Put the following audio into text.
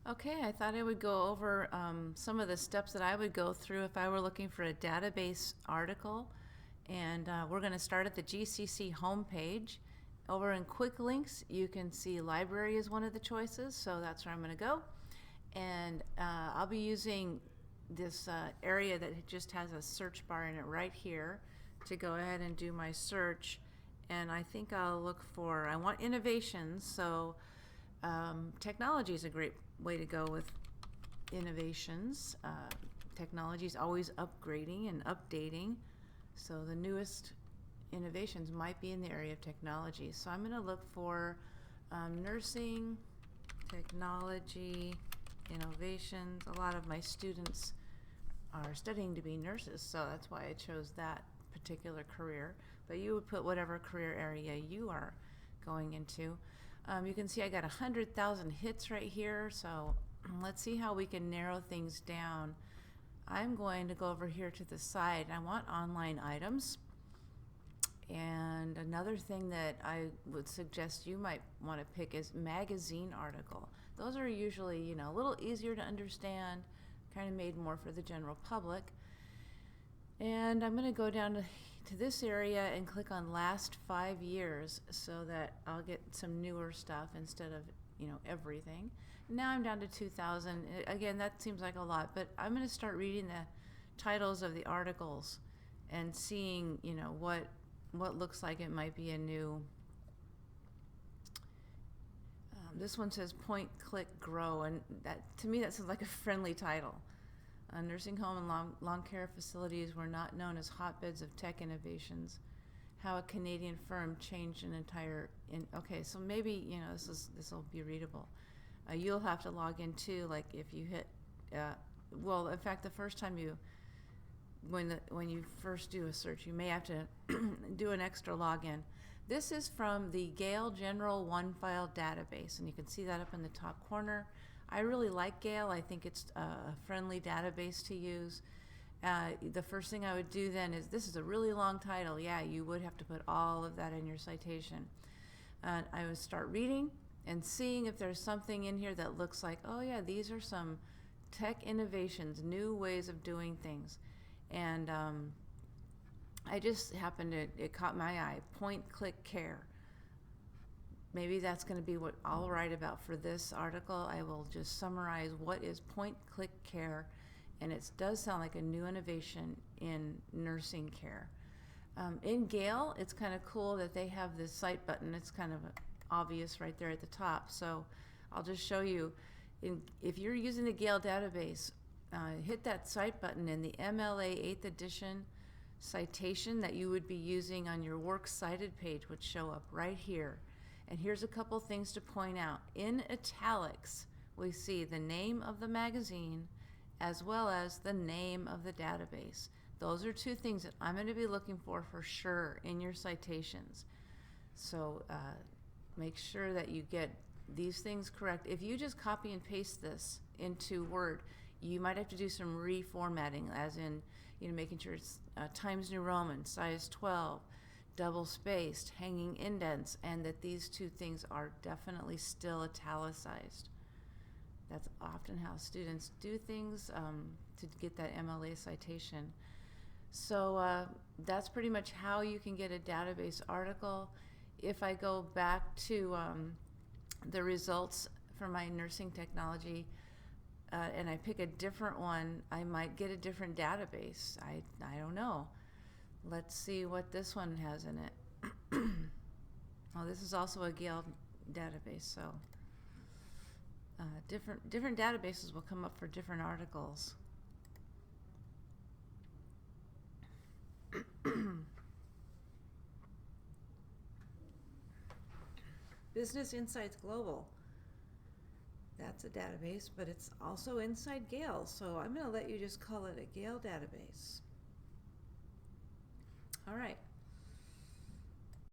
Okay, I thought I would go over some of the steps that I would go through if I were looking for a database article. And we're going to start at the GCC homepage. Over in Quick Links, you can see library is one of the choices, so that's where I'm going to go. And I'll be using this area that just has a search bar in it right here to go ahead and do my search. And I think I'll look for, I want innovations, so technology is a great way to go with innovations. Technology is always upgrading and updating, so the newest innovations might be in the area of technology. So I'm going to look for nursing, technology, innovations. A lot of my students are studying to be nurses, so that's why I chose that particular career. But you would put whatever career area you are going into. You can see I got 100,000 hits right here, so let's see how we can narrow things down. I'm going to go over here to the side. I want online items. And another thing that I would suggest you might want to pick is magazine article. Those are usually, a little easier to understand, kind of made more for the general public. And I'm going to go down to this area and click on last 5 years so that I'll get some newer stuff instead of, everything. Now I'm down to 2000. Again, that seems like a lot, but I'm going to start reading the titles of the articles and seeing, what looks like it might be a new. This one says Point, Click, Grow, and that, to me, that sounds like a friendly title. Nursing home and long care facilities were not known as hotbeds of tech innovations. How a Canadian firm changed an entire. Okay, so maybe this will be readable. You'll have to log in too. Like if you hit, well, in fact, the first time when you first do a search, you may have to do an extra login. This is from the Gale General One File database, and you can see that up in the top corner. I really like Gale. I think it's a friendly database to use. The first thing I would do then is, this is a really long title. Yeah, you would have to put all of that in your citation. I would start reading and seeing if there's something in here that looks like, oh yeah, these are some tech innovations, new ways of doing things. And I just happened to, it caught my eye, Point, Click, Care. Maybe that's going to be what I'll write about for this article. I will just summarize what is Point, Click, Care, and it does sound like a new innovation in nursing care. In Gale, it's kind of cool that they have this cite button. It's kind of obvious right there at the top. So I'll just show you, if you're using the Gale database, hit that cite button, and the MLA 8th edition citation that you would be using on your works cited page would show up right here. And here's a couple things to point out. In italics, we see the name of the magazine as well as the name of the database. Those are two things that I'm going to be looking for sure in your citations. So make sure that you get these things correct. If you just copy and paste this into Word, you might have to do some reformatting, as in, making sure it's Times New Roman, size 12, double spaced, hanging indents, and that these two things are definitely still italicized. That's often how students do things to get that MLA citation. So that's pretty much how you can get a database article. If I go back to the results for my nursing technology, and I pick a different one, I might get a different database. I don't know. Let's see what this one has in it. Oh, this is also a Gale database, so different databases will come up for different articles. Business Insights Global. That's a database, but it's also inside Gale, so I'm going to let you just call it a Gale database. All right.